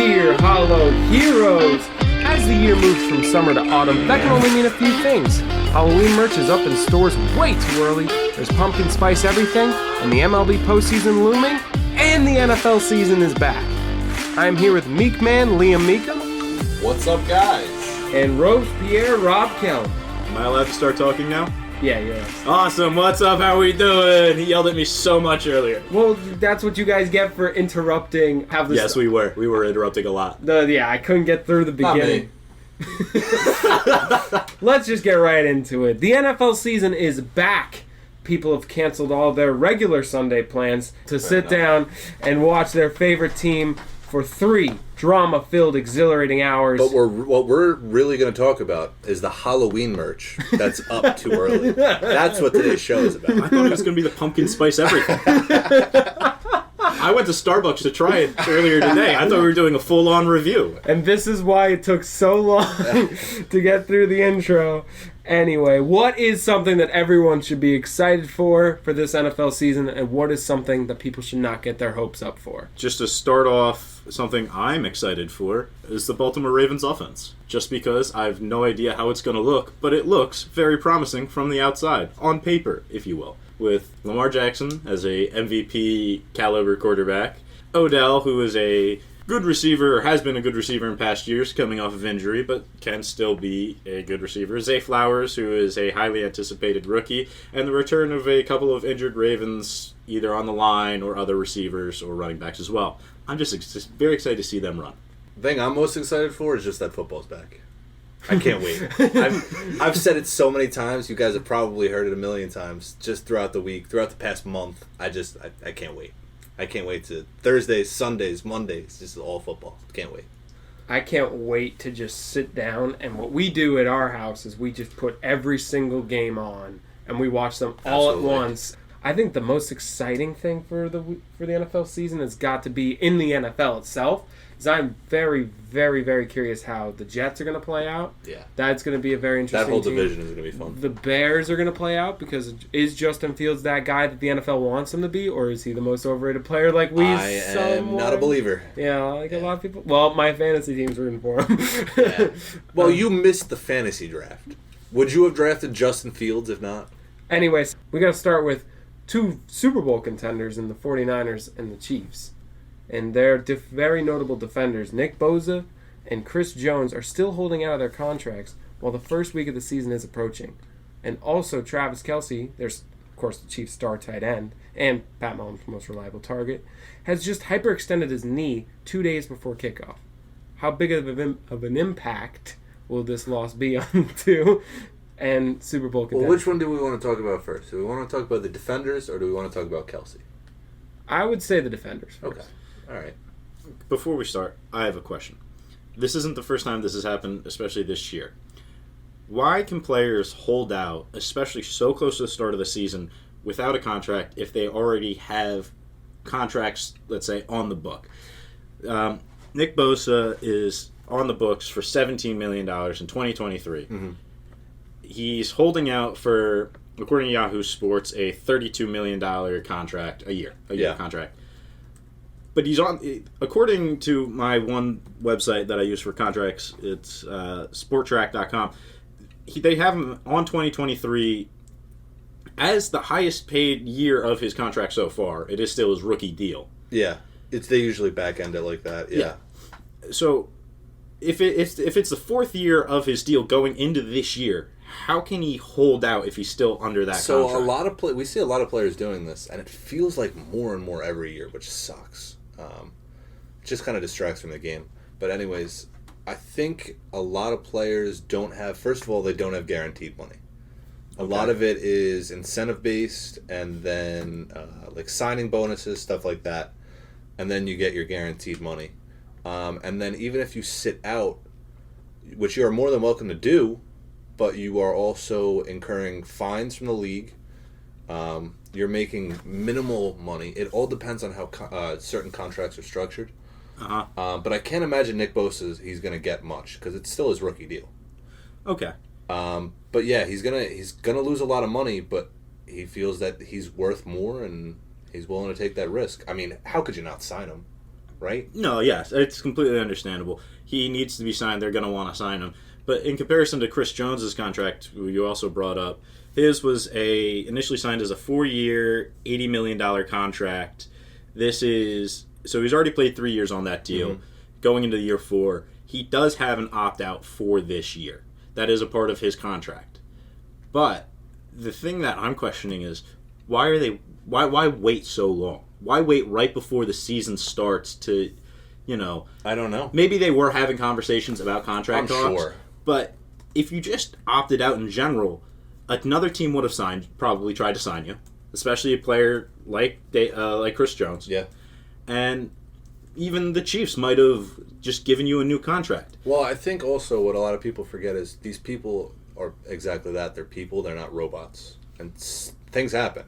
Dear Hollow Heroes! As the year moves from summer to autumn, that can only mean a few things. Halloween merch is up in stores way too early, there's pumpkin spice everything, and the MLB Postseason looming, and the NFL season is back. I am here with Meek Man Liam Meekum. What's up, guys? And Robespierre Rob Kelly. Am I allowed to start talking now? Yeah. Awesome, what's up, how we doing? He yelled at me so much earlier. Well, that's what you guys get for interrupting. Yes, we were. We were interrupting a lot. I couldn't get through the beginning. Let's just get right into it. The NFL season is back. People have canceled all their regular Sunday plans to sit down and watch their favorite team for 3 drama-filled, exhilarating hours. But what we're really going to talk about is the Halloween merch that's up too early. That's what today's show is about. I thought it was going to be the pumpkin spice everything. I went to Starbucks to try it earlier today. I thought we were doing a full-on review. And this is why it took so long to get through the intro. Anyway, what is something that everyone should be excited for this NFL season, and what is something that people should not get their hopes up for? Just to start off, something I'm excited for is the Baltimore Ravens offense. Just because I have no idea how it's going to look, but it looks very promising from the outside, on paper, if you will. With Lamar Jackson as a MVP caliber quarterback, Odell, who is a good receiver, or has been a good receiver in past years, coming off of injury, but can still be a good receiver. Zay Flowers, who is a highly anticipated rookie, and the return of a couple of injured Ravens, either on the line or other receivers or running backs as well. I'm just very excited to see them run. The thing I'm most excited for is just that football's back. I can't wait. I've said it so many times. You guys have probably heard it a million times just throughout the week, throughout the past month. I can't wait. I can't wait to Thursdays, Sundays, Mondays, just all football. Can't wait. I can't wait to just sit down, and what we do at our house is we just put every single game on, and we watch them all at once. I think the most exciting thing for the NFL season has got to be in the NFL itself, because I'm very, very, very curious how the Jets are going to play out. Yeah. That's going to be a very interesting That whole team. division is going to be fun. The Bears are going to play out, because is Justin Fields that guy that the NFL wants him to be, or is he the most overrated player like we I am not a believer. Yeah, like a lot of people. Well, my fantasy team's rooting for him. Yeah. Well, you missed the fantasy draft. Would you have drafted Justin Fields if not? Anyways, we got to start with 2 Super Bowl contenders in the 49ers and the Chiefs. And their very notable defenders, Nick Bosa and Chris Jones, are still holding out of their contracts while the first week of the season is approaching. And also Travis Kelce, there's of course the Chiefs' star tight end, and Pat Mahomes' most reliable target, has just hyperextended his knee 2 days before kickoff. How big of an impact will this loss be on 2 and Super Bowl contenders? Well, which one do we want to talk about first? Do we want to talk about the defenders, or do we want to talk about Kelce? I would say the defenders first. Okay. All right. Before we start, I have a question. This isn't the first time this has happened, especially this year. Why can players hold out, especially so close to the start of the season, without a contract if they already have contracts, let's say, on the book? Nick Bosa is on the books for $17 million in 2023. Mm-hmm. He's holding out for, according to Yahoo Sports, a $32 million contract, a year contract. But he's on, according to my one website that I use for contracts, it's sporttrack.com. They have him on 2023 as the highest paid year of his contract so far. It is still his rookie deal. Yeah, they usually back end it like that. Yeah. So if it's the 4th year of his deal going into this year, how can he hold out if he's still under that contract? We see a lot of players doing this, and it feels like more and more every year, which sucks. It just kind of distracts from the game. But anyways, I think a lot of players don't have, first of all, they don't have guaranteed money. A lot of it is incentive-based, and then like signing bonuses, stuff like that. And then you get your guaranteed money. And then even if you sit out, which you are more than welcome to do, but you are also incurring fines from the league. You're making minimal money. It all depends on how certain contracts are structured. But I can't imagine Nick Bosa he's going to get much because it's still his rookie deal. Okay. But yeah, he's gonna lose a lot of money, but he feels that he's worth more and he's willing to take that risk. I mean, how could you not sign him? right? No, yes, it's completely understandable. He needs to be signed. They're going to want to sign him. But in comparison to Chris Jones's contract, who you also brought up, his was initially signed as a 4-year, $80 million contract. So he's already played 3 years on that deal. Mm-hmm. Going into year 4, he does have an opt-out for this year. That is a part of his contract. But the thing that I'm questioning is, why wait so long? Why wait right before the season starts to, I don't know. Maybe they were having conversations about contract talks. Sure. But if you just opted out in general, another team would have probably tried to sign you, especially a player like Chris Jones. Yeah. And even the Chiefs might have just given you a new contract. Well, I think also what a lot of people forget is these people are exactly that. They're people. They're not robots. And things happen.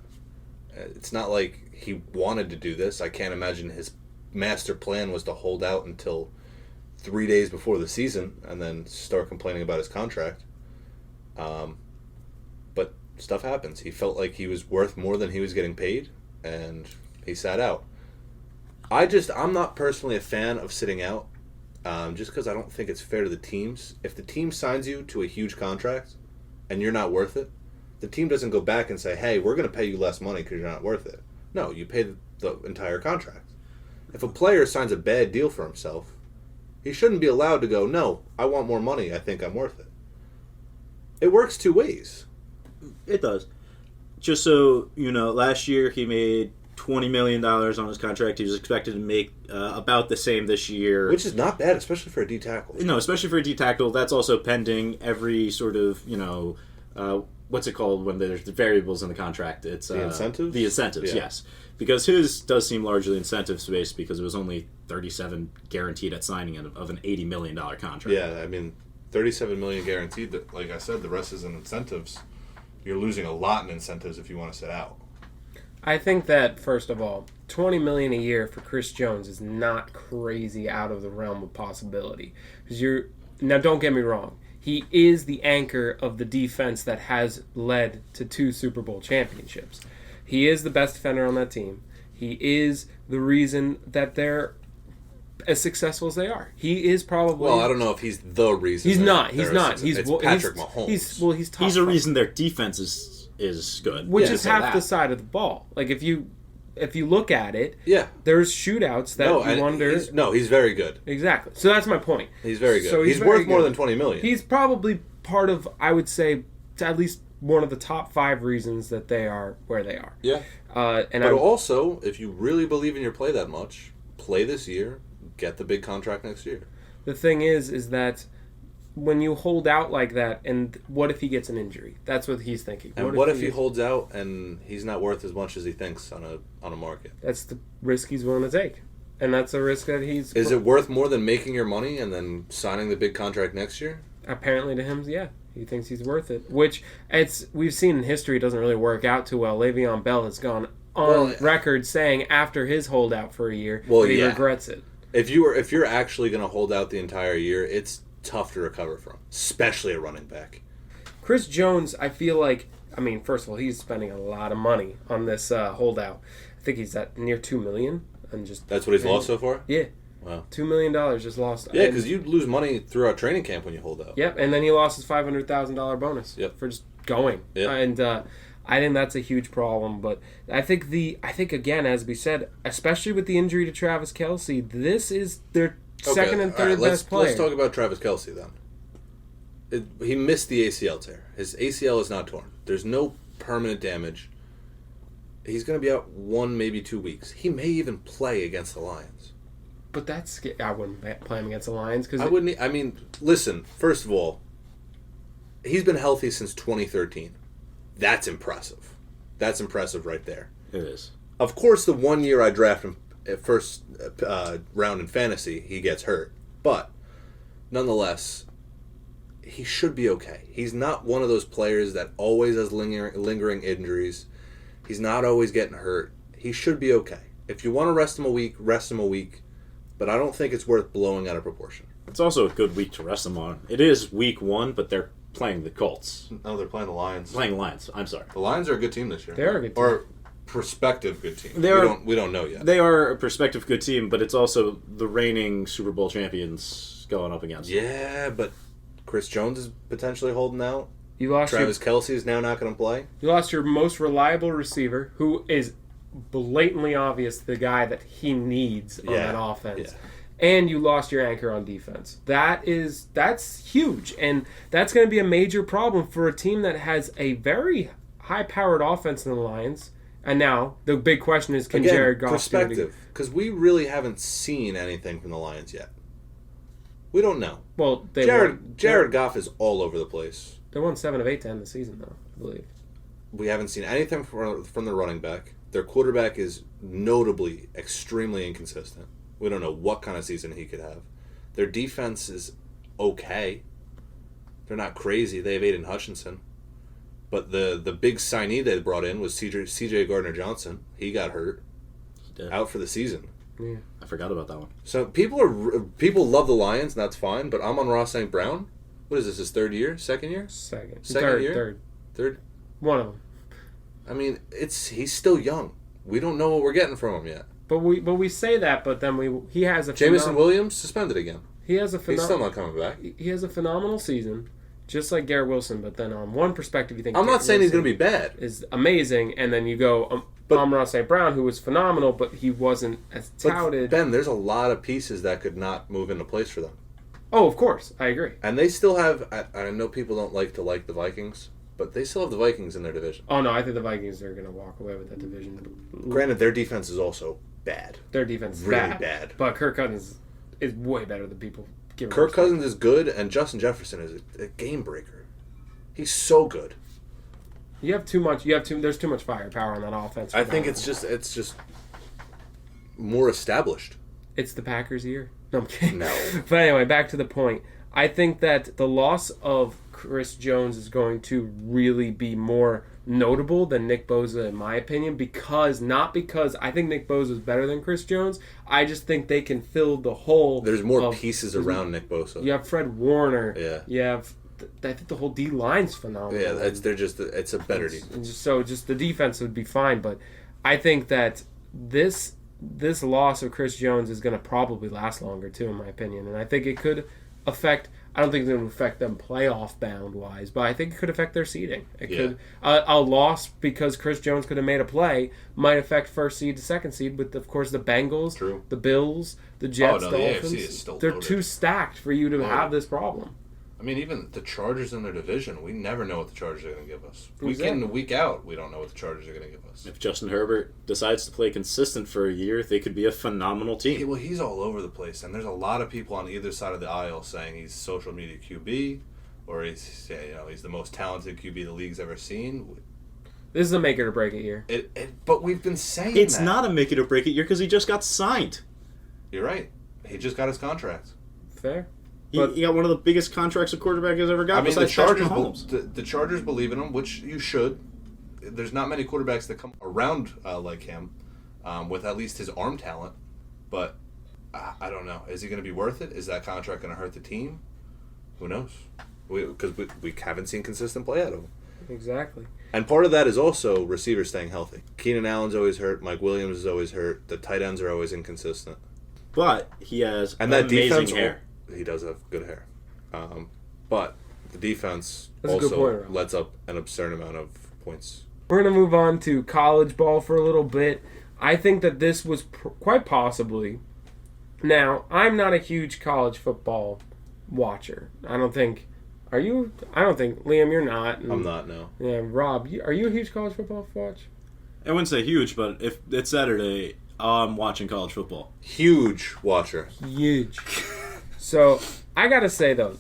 It's not like he wanted to do this. I can't imagine his master plan was to hold out until 3 days before the season and then start complaining about his contract. But stuff happens. He felt like he was worth more than he was getting paid, and he sat out. I'm not personally a fan of sitting out, just because I don't think it's fair to the teams. If the team signs you to a huge contract and you're not worth it, the team doesn't go back and say, hey, we're going to pay you less money because you're not worth it. No, you pay the entire contract. If a player signs a bad deal for himself, he shouldn't be allowed to go, no, I want more money, I think I'm worth it. It works two ways. It does. Just so you know, last year he made $20 million on his contract. He was expected to make about the same this year. Which is not bad, especially for a D-tackle. No, especially for a D-tackle. That's also pending every sort of, what's it called when there's the variables in the contract? It's the incentives? The incentives, yeah. Yes. Because his does seem largely incentives-based because it was only $37 guaranteed at signing of an $80 million contract. Yeah, I mean, $37 million guaranteed. Like I said, the rest is in incentives. You're losing a lot in incentives if you want to sit out. I think that, first of all, $20 million a year for Chris Jones is not crazy out of the realm of possibility. Now, don't get me wrong. He is the anchor of the defense that has led to 2 Super Bowl championships. He is the best defender on that team. He is the reason that they're as successful as they are. He is probably... Well, I don't know if he's the reason. He's not. He's Patrick Mahomes. He's top He's a five. Reason their defense is good. Which is half the side of the ball. Like, if you look at it, there's shootouts that you wonder... He's very good. Exactly. So that's my point. He's very good. So he's worth more than $20 million. He's probably part of, I would say, at least one of the top 5 reasons that they are where they are. Yeah. Also, if you really believe in your play that much, play this year, get the big contract next year. The thing is that when you hold out like that, and what if he gets an injury? That's what he's thinking. And what if he holds out and he's not worth as much as he thinks on a market? That's the risk he's willing to take. And that's a risk that he's... Is it worth more than making your money and then signing the big contract next year? Apparently to him, yeah. He thinks he's worth it. Which, we've seen in history, it doesn't really work out too well. Le'Veon Bell has gone on record saying after his holdout for a year that he regrets it. If you're actually going to hold out the entire year, it's tough to recover from, especially a running back. Chris Jones, I feel like, first of all, he's spending a lot of money on this holdout. I think he's at near $2 million. That's what he's lost so far? Yeah. Wow. $2 million just lost. Yeah, because you lose money throughout training camp when you hold out. Yep, and then he lost his $500,000 bonus for just going. Yep. And I think that's a huge problem. But I think again, as we said, especially with the injury to Travis Kelce, this is their second and third best player. Let's talk about Travis Kelce then. He missed the ACL tear. His ACL is not torn. There's no permanent damage. He's going to be out 1, maybe 2 weeks. He may even play against the Lions. But I wouldn't play him against the Lions. Listen, first of all, he's been healthy since 2013. That's impressive. That's impressive right there. It is. Of course, the 1 year I draft him at first round in fantasy, he gets hurt. But, nonetheless, he should be okay. He's not one of those players that always has lingering injuries. He's not always getting hurt. He should be okay. If you want to rest him a week, rest him a week. But I don't think it's worth blowing out of proportion. It's also a good week to rest him on. It is week 1, but they're playing the Colts. No, they're playing the Lions. Playing the Lions. I'm sorry. The Lions are a good team this year. They're a good team. Or prospective good team. They we don't know yet. They are a prospective good team, but it's also the reigning Super Bowl champions going up against. Yeah, but Chris Jones is potentially holding out. You lost Travis Kelce is now not going to play. You lost your most reliable receiver, who is blatantly obvious the guy that he needs on that offense. Yeah. And you lost your anchor on defense. That's huge, and that's going to be a major problem for a team that has a very high-powered offense in the Lions. And now the big question is, can Jared Goff perspective? Because we really haven't seen anything from the Lions yet. We don't know. Well, Jared Goff is all over the place. They won 7 of 8 to end the season, though, I believe. We haven't seen anything from the running back. Their quarterback is notably extremely inconsistent. We don't know what kind of season he could have. Their defense is okay. They're not crazy. They have Aiden Hutchinson. But the big signee they brought in was C.J. Gardner-Johnson. He got hurt. He did. Out for the season. Yeah. I forgot about that one. So people love the Lions, and that's fine. But Amon-Ra St. Brown, what is this? His third year? Second year? Second year? Third. One of them. I mean, he's still young. We don't know what we're getting from him yet. But we say that, but then he has a Jameson Williams suspended again. He's still not coming back. He has a phenomenal season. Just like Garrett Wilson, but then on one perspective, you think I'm not saying he's going to be bad. Is amazing, and then you go Amon-Ra St. Brown, who was phenomenal, but he wasn't as touted. But Ben, there's a lot of pieces that could not move into place for them. Oh, of course, I agree. And they still have. I know people don't like the Vikings, but they still have the Vikings in their division. Oh no, I think the Vikings are going to walk away with that division. Granted, their defense is also bad. Their defense is really bad. But Kirk Cousins is way better than people give him. Kirk Cousins is good, and Justin Jefferson is a game breaker. He's so good. There's too much firepower on that offense. I think it's just more established. It's the Packers' year. No, I'm kidding. No. But anyway, back to the point. I think that the loss of Chris Jones is going to really be more notable than Nick Bosa, in my opinion, not because I think Nick Bosa is better than Chris Jones. I just think they can fill the hole. There's more pieces around Nick Bosa. You have Fred Warner. Yeah. You have. I think the whole D line's phenomenal. Yeah, it's a better defense. So just the defense would be fine, but I think that this loss of Chris Jones is going to probably last longer too, in my opinion, and I think it could affect. I don't think it's going to affect them playoff bound wise, but I think it could affect their seeding. It could a loss because Chris Jones could have made a play might affect first seed to second seed with of course the Bengals, True. the Bills, the Jets, the Dolphins. AFC is still They're loaded. too stacked for you to have this problem. I mean, even the Chargers in their division, we never know what the Chargers are going to give us. Exactly. Week in and week out, we don't know what the Chargers are going to give us. If Justin Herbert decides to play consistent for a year, they could be a phenomenal team. Well, he's all over the place, and there's a lot of people on either side of the aisle saying he's social media QB, or he's the most talented QB the league's ever seen. This is a make it or break it year. But we've been saying it's that. not a make it or break it year because he just got signed. You're right. He just got his contract. Fair. He got one of the biggest contracts a quarterback has ever got. I mean, the Patrick Chargers, Mahomes. the Chargers believe in him, which you should. There's not many quarterbacks that come around like him with at least his arm talent. But I don't know. Is he going to be worth it? Is that contract going to hurt the team? Who knows? Because we haven't seen consistent play out of him. Exactly. And part of that is also receivers staying healthy. Keenan Allen's always hurt. Mike Williams is always hurt. The tight ends are always inconsistent. But he has that amazing defense, hair. He does have good hair. But the defense That's a good point, also Rob. lets up an absurd amount of points. We're going to move on to college ball for a little bit. I think that this was quite possibly... Now, I'm not a huge college football watcher. I don't think... Are you? I don't think... Liam, you're not. I'm not, no. Yeah, Rob, are you a huge college football watch? I wouldn't say huge, but if it's Saturday, I'm watching college football. Huge watcher. Huge. So, I got to say, though,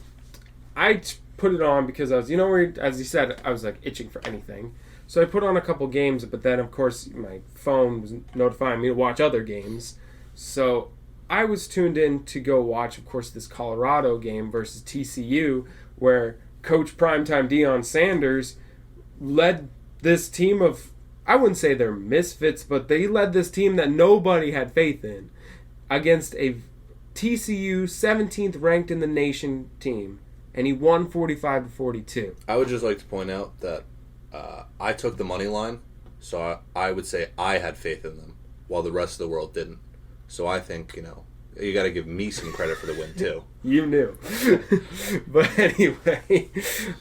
I put it on because I was, as you said, I was like itching for anything. So I put on a couple games, but then, of course, my phone was notifying me to watch other games. So I was tuned in to go watch, of course, this Colorado game versus TCU, where Coach Primetime Deion Sanders led this team of, I wouldn't say they're misfits, but they led this team that nobody had faith in against a TCU 17th ranked in the nation team, and he won 45-42. I would just like to point out that I took the money line So I would say I had faith in them, while the rest of the world didn't. So I think, you got to give me some credit for the win, too. You knew.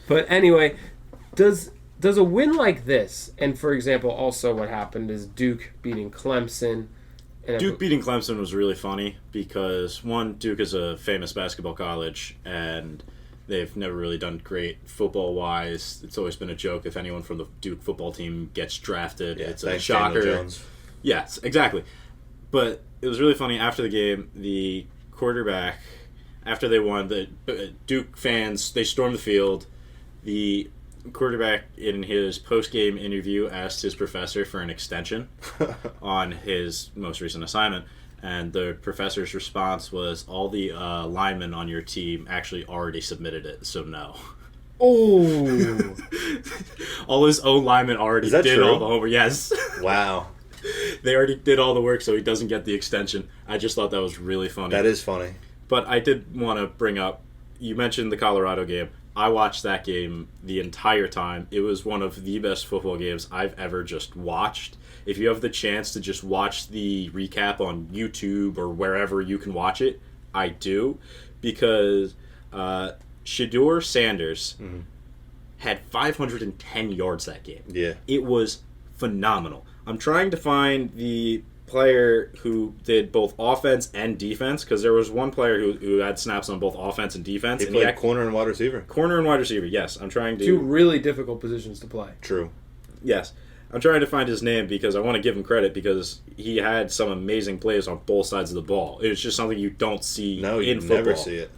But anyway, does a win like this, and for example, also what happened is Duke beating Clemson. Duke beating Clemson was really funny because, one, Duke is a famous basketball college, and they've never really done great football-wise. It's always been a joke if anyone from the Duke football team gets drafted. It's a shocker. Daniel Jones. Yes, exactly. But it was really funny. After the game, the quarterback, after they won, the Duke fans, they stormed the field. The quarterback, in his post-game interview, asked his professor for an extension on his most recent assignment. And the professor's response was, all the linemen on your team actually already submitted it, so no. Oh! All his own linemen already did true? all the homework. Yes. Wow. They already did all the work, so he doesn't get the extension. I just thought that was really funny. That is funny. But I did want to bring up, you mentioned the Colorado game. I watched that game the entire time. It was one of the best football games I've ever just watched. If you have the chance to just watch the recap on YouTube or wherever you can watch it, I do. Because Shedeur Sanders had 510 yards that game. Yeah. It was phenomenal. I'm trying to find the player who did both offense and defense, because there was one player who had snaps on both offense and defense. He played corner and wide receiver. Corner and wide receiver, yes. I'm trying to... Two really difficult positions to play. True. Yes. I'm trying to find his name because I want to give him credit because he had some amazing plays on both sides of the ball. It's just something you don't see in football. No, you never see it.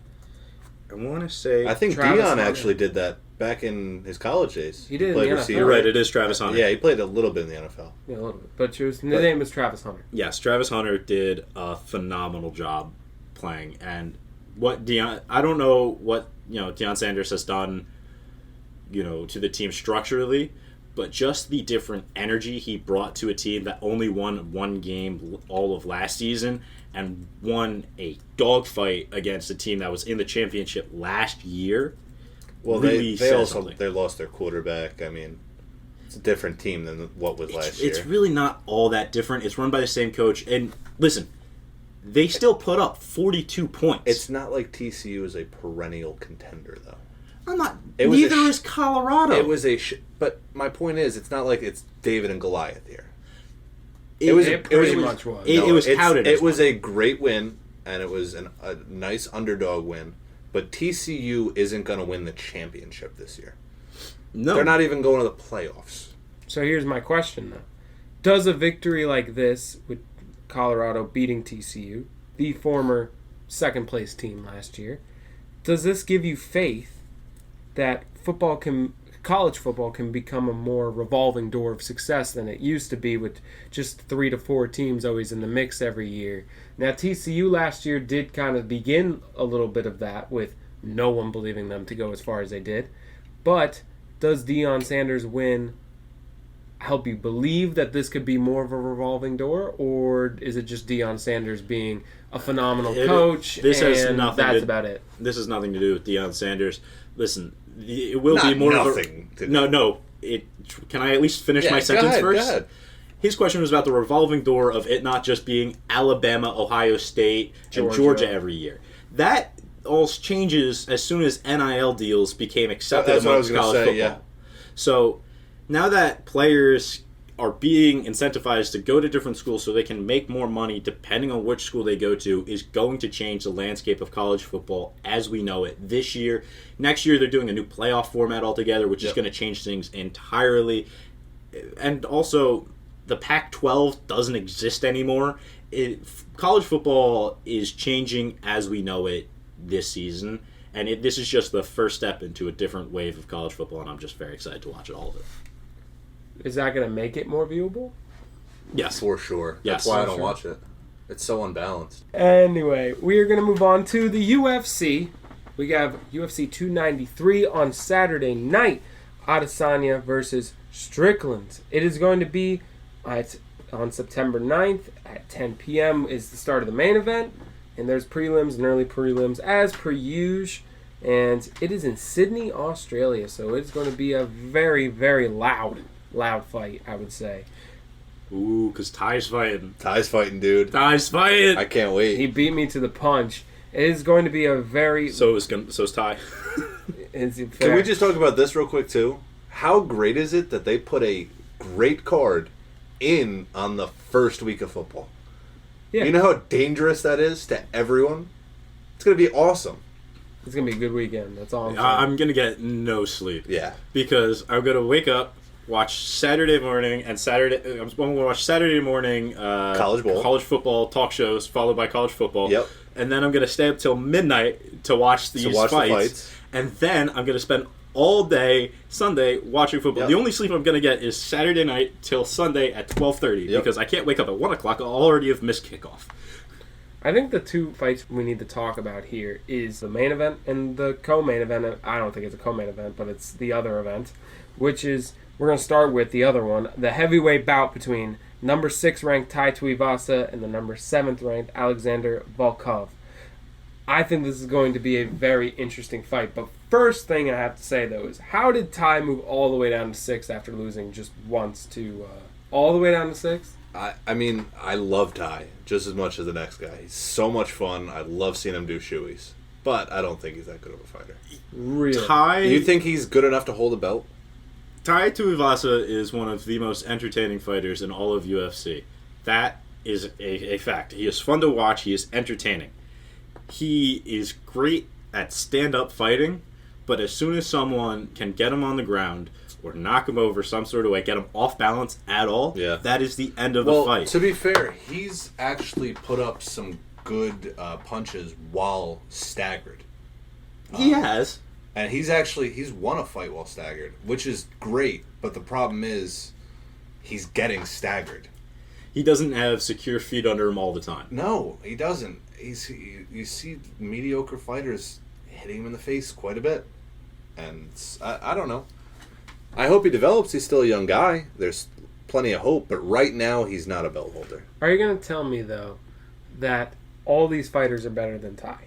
I want to say... I think Dion actually did that back in his college days. He did. Played receiver. You're right, it is Travis Hunter. Yeah, he played a little bit in the NFL. Yeah, a little bit. But his name was Travis Hunter. Yes, Travis Hunter did a phenomenal job playing. And what I don't know what Deion Sanders has done, to the team structurally, but just the different energy he brought to a team that only won one game all of last season and won a dogfight against a team that was in the championship last year. Well, really they lost their quarterback. I mean, it's a different team than what was last year. It's really not all that different. It's run by the same coach. And listen, they still put up 42 points. It's not like TCU is a perennial contender, though. I'm not. Neither is Colorado. It was but my point is, it's not like it's David and Goliath here. It was touted. It was a great win, and it was a nice underdog win. But TCU isn't going to win the championship this year. No. They're not even going to the playoffs. So here's my question, though. Does a victory like this, with Colorado beating TCU, the former second-place team last year, does this give you faith that college football can become a more revolving door of success than it used to be, with just 3 to 4 teams always in the mix every year? Now, TCU last year did kind of begin a little bit of that, with no one believing them to go as far as they did. But does Deion Sanders' win help you believe that this could be more of a revolving door, or is it just Deion Sanders being a phenomenal coach about it? This has nothing to do with Deion Sanders. Listen, it will be more nothing of a... No. Can I at least finish my sentence first? Go ahead. His question was about the revolving door of it not just being Alabama, Ohio State, and Georgia every year. That all changes as soon as NIL deals became accepted amongst college football. Yeah. So now that players are being incentivized to go to different schools so they can make more money depending on which school they go to, is going to change the landscape of college football as we know it this year. Next year they're doing a new playoff format altogether, which is going to change things entirely. And also, the Pac-12 doesn't exist anymore. College football is changing as we know it this season, and this is just the first step into a different wave of college football, and I'm just very excited to watch all of it. Is that going to make it more viewable? Yes. For sure. Yes. That's why I don't watch it. It's so unbalanced. Anyway, we are going to move on to the UFC. We have UFC 293 on Saturday night. Adesanya versus Strickland. It is going to be on September 9th at 10 p.m. is the start of the main event. And there's prelims and early prelims as per usual. And it is in Sydney, Australia. So it's going to be a very, very loud loud fight, I would say. Ooh, because Ty's fighting. Ty's fighting, dude. Ty's fighting. I can't wait. He beat me to the punch. It is going to be a very... So's Ty. Can we just talk about this real quick, too? How great is it that they put a great card in on the first week of football? Yeah. You know how dangerous that is to everyone? It's going to be awesome. It's going to be a good weekend. That's all I'm saying. I'm going to get no sleep. Yeah. Because I'm going to wake up, watch Saturday morning, and I'm going to watch Saturday morning College Bowl. College football talk shows, followed by college football. Yep. And then I'm going to stay up till midnight to watch these the fights. fights. And then I'm going to spend all day Sunday watching football. Yep. The only sleep I'm going to get is Saturday night till Sunday at 12:30 because I can't wake up at 1 o'clock. I'll already have missed kickoff. I think the two fights we need to talk about here is the main event and the co-main event. I don't think it's a co-main event, but it's the other event, which is, we're going to start with the other one, the heavyweight bout between number 6 ranked Tai Tuivasa and the number 7th ranked Alexander Volkov. I think this is going to be a very interesting fight, but first thing I have to say, though, is how did Tai move all the way down to 6 after losing just once to all the way down to 6? I mean, I love Ty just as much as the next guy. He's so much fun. I love seeing him do shoeies. But I don't think he's that good of a fighter. Really? You think he's good enough to hold a belt? Tai Tuivasa is one of the most entertaining fighters in all of UFC. That is a fact. He is fun to watch. He is entertaining. He is great at stand-up fighting, but as soon as someone can get him on the ground or knock him over some sort of way, get him off balance at all, that is the end of the fight. To be fair, he's actually put up some good punches while staggered. He has. And he's won a fight while staggered, which is great, but the problem is he's getting staggered. He doesn't have secure feet under him all the time. No, he doesn't. You see mediocre fighters hitting him in the face quite a bit. And I don't know. I hope he develops. He's still a young guy. There's plenty of hope, but right now he's not a belt holder. Are you going to tell me, though, that all these fighters are better than Tai?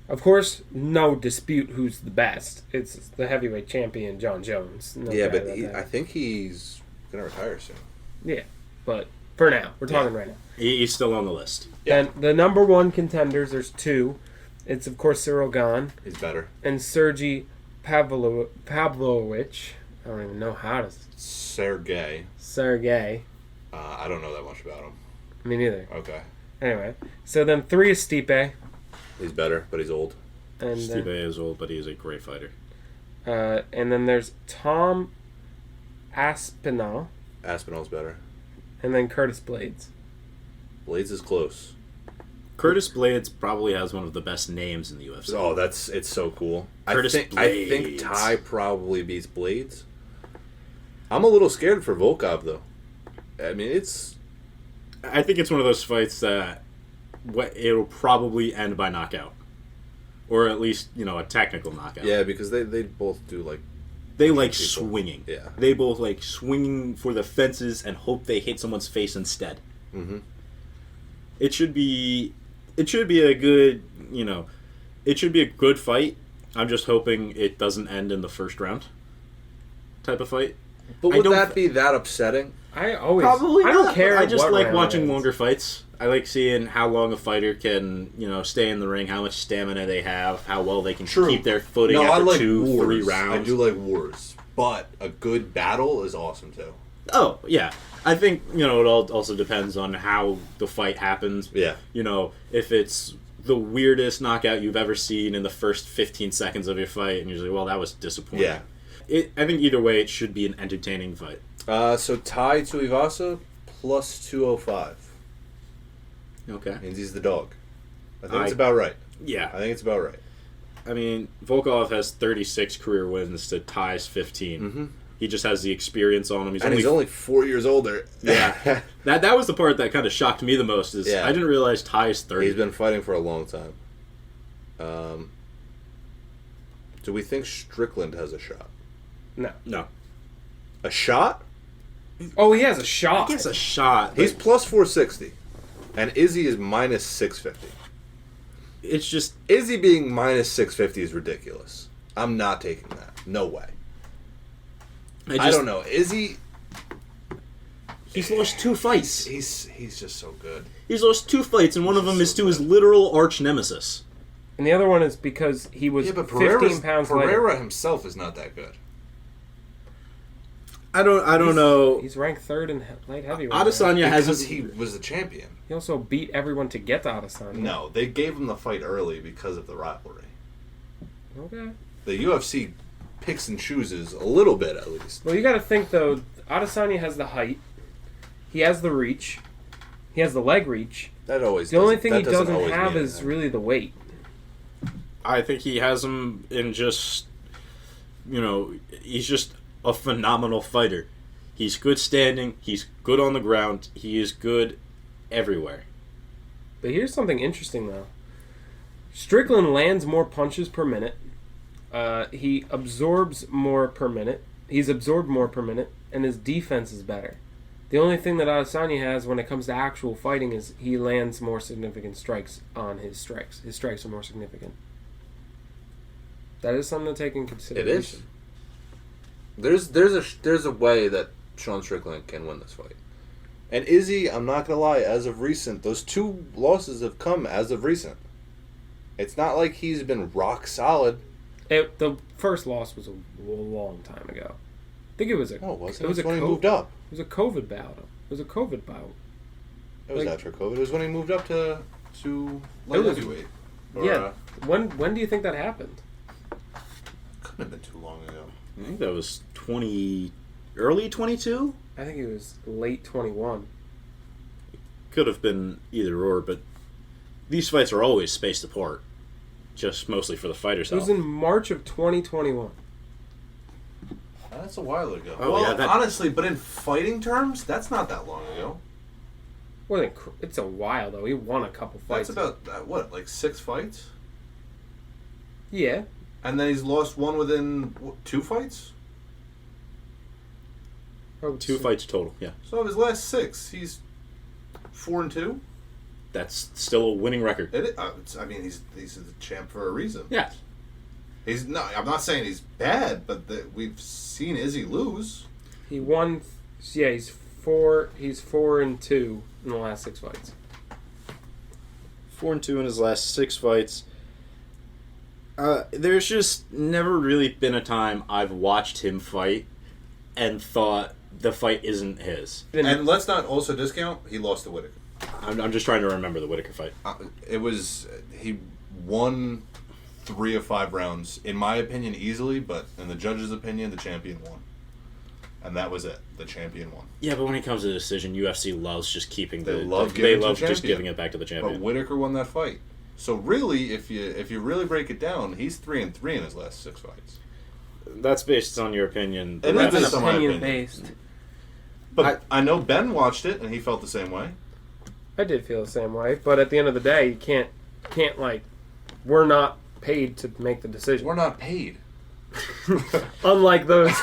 Of course, no dispute who's the best. It's the heavyweight champion, John Jones. No yeah, doubt but about that. I think he's going to retire soon. Yeah, but for now. We're talking right now. He's still on the list. And the number one contenders, there's two. It's, of course, Cyril Gane. He's better. And Sergey Pavlovich. I don't even know how to... Sergey. I don't know that much about him. Me neither. Okay. Anyway, so then 3 is Stipe. He's better, but he's old. And Stipe is old, but he is a great fighter. And then there's Tom Aspinall. Aspinall's better. And then Curtis Blades. Blades is close. Curtis Blades probably has one of the best names in the UFC. Oh, it's so cool. Curtis I Blades. think Ty probably beats Blades. I'm a little scared for Volkov, though. I mean, I think it's one of those fights that it'll probably end by knockout. Or at least, a technical knockout. Yeah, because they both do, like... They like people. swinging. Yeah. They both like swinging for the fences and hope they hit someone's face instead. Mm-hmm. It should be a good, it should be a good fight. I'm just hoping it doesn't end in the first round type of fight. But would that be that upsetting? I don't care. I just what like round watching it is. longer fights. I like seeing how long a fighter can, stay in the ring, how much stamina they have, how well they can keep their footing after I like 2-3 rounds. I do like wars, but a good battle is awesome too. Oh, yeah. I think, it all also depends on how the fight happens. Yeah. If it's the weirdest knockout you've ever seen in the first 15 seconds of your fight, and you're like, well, that was disappointing. Yeah. I think either way, it should be an entertaining fight. So Tai Tuivasa plus 205. Okay. Means he's the dog. I think it's about right. Yeah. I think it's about right. I mean, Volkov has 36 career wins to Ty's 15. Mm-hmm. He just has the experience on him. He's only 4 years older. Yeah. that was the part that kind of shocked me the most. I didn't realize Ty's 30. He's been fighting for a long time. Do we think Strickland has a shot? No. A shot? Oh, he has a shot. He has a shot. He's plus 460. And Izzy is minus 650. It's just... Izzy being minus 650 is ridiculous. I'm not taking that. No way. I don't know. Izzy He's lost 2 fights. He's just so good. He's lost 2 fights, and one of them is to his literal arch nemesis. And the other one is because he was 15 pounds lighter. Pereira himself is not that good. I don't know. He's ranked 3rd in light heavyweight. Adesanya because he was the champion. He also beat everyone to get to Adesanya. No, they gave him the fight early because of the rivalry. Okay. The UFC picks and chooses a little bit, at least. Well, you got to think, though, Adesanya has the height. He has the reach. He has the leg reach. The only thing he doesn't have is really the weight. I think he has him in just, he's just a phenomenal fighter. He's good standing. He's good on the ground. He is good everywhere. But here's something interesting, though. Strickland lands more punches per minute. He absorbs more per minute. He's absorbed more per minute, and his defense is better. The only thing that Adesanya has when it comes to actual fighting is he lands more significant strikes on his strikes. His strikes are more significant. That is something to take in consideration. It is. There's a way that Sean Strickland can win this fight. And Izzy, I'm not going to lie, as of recent, those 2 losses have come as of recent. It's not like he's been rock solid. The first loss was a long time ago. I think it was a... No, it wasn't. It was when he moved up. It was a COVID bout. It was after COVID. It was when he moved up to light heavyweight. Yeah. When do you think that happened? Couldn't have been too long ago. I think that was early 22? I think it was late 21. Could have been either or, but these fights are always spaced apart. Just mostly for the fighters' health. It was in March of 2021. That's a while ago. Oh, well, honestly, but in fighting terms, that's not that long ago. Well, it's a while, though. He won a couple fights. That's about, like 6 fights? Yeah. And then he's lost one within 2 fights? 2 fights total, yeah. So of his last 6, he's 4-2? That's still a winning record. He's the champ for a reason. Yeah. I'm not saying he's bad, but we've seen Izzy lose. He won. Yeah, he's 4-2 in the last 6 fights. 4-2 in his last 6 fights. There's just never really been a time I've watched him fight and thought the fight isn't his. And let's not also discount he lost to Whittaker. I'm just trying to remember the Whittaker fight. He won 3 of 5 rounds, in my opinion, easily, but in the judge's opinion, the champion won. And that was it. The champion won. Yeah, but when it comes to the decision, UFC loves just keeping they love just giving it back to the champion. But Whittaker won that fight. So really, if you really break it down, he's 3-3 in his last 6 fights. That's based on your opinion. It is based on my opinion. Based. But I know Ben watched it and he felt the same way. I did feel the same way, but at the end of the day, you can't we're not paid to make the decision. We're not paid. Unlike those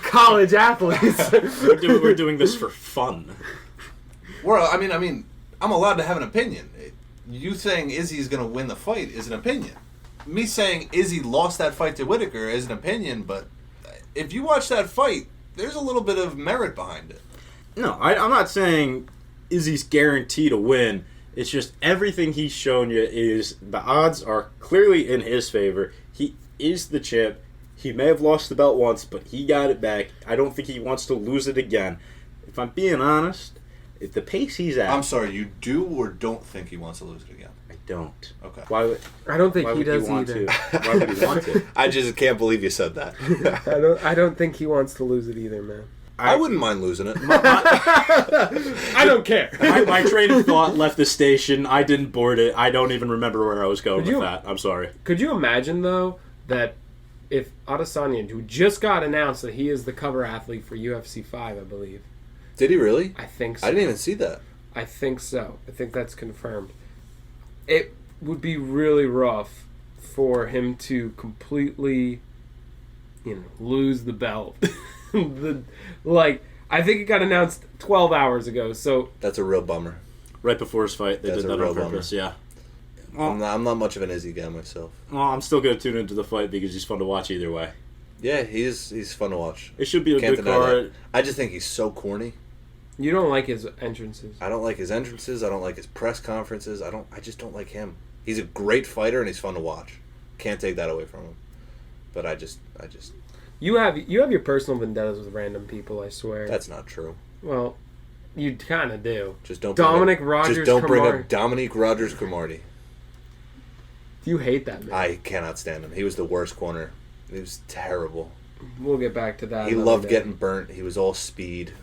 college athletes. We're doing this for fun. I mean, I'm allowed to have an opinion. You saying Izzy's going to win the fight is an opinion. Me saying Izzy lost that fight to Whittaker is an opinion, but if you watch that fight, there's a little bit of merit behind it. No, I'm not saying Izzy's guaranteed to win. It's just everything he's shown you is the odds are clearly in his favor. He is the champ. He may have lost the belt once, but he got it back. I don't think he wants to lose it again. If I'm being honest, at the pace he's at... I'm sorry, you do or don't think he wants to lose it again? I don't. Okay. I don't think he does either. Why would he want to? I just can't believe you said that. I don't think he wants to lose it either, man. I wouldn't mind losing it. I don't care. My train of thought left the station. I didn't board it. I don't even remember where I was going with that. I'm sorry. Could you imagine, though, that if Adesanya, who just got announced that he is the cover athlete for UFC 5, I believe. Did he really? I think so. I didn't even see that. I think so. I think that's confirmed. It would be really rough for him to completely, lose the belt. I think it got announced 12 hours ago, so... That's a real bummer. Right before his fight, they did that on purpose, yeah. Well, I'm not much of an Izzy guy myself. Well, I'm still going to tune into the fight because he's fun to watch either way. Yeah, he's fun to watch. It should be a good card. I just think he's so corny. You don't like his entrances. I don't like his entrances. I don't like his press conferences. I just don't like him. He's a great fighter and he's fun to watch. Can't take that away from him. But I just. You have your personal vendettas with random people, I swear. That's not true. Well, you kind of do. Just don't. Dominic Rogers. Just don't bring up Dominique Rogers-Cromartie. You hate that man. I cannot stand him. He was the worst corner. He was terrible. We'll get back to that. He loved getting burnt. He was all speed.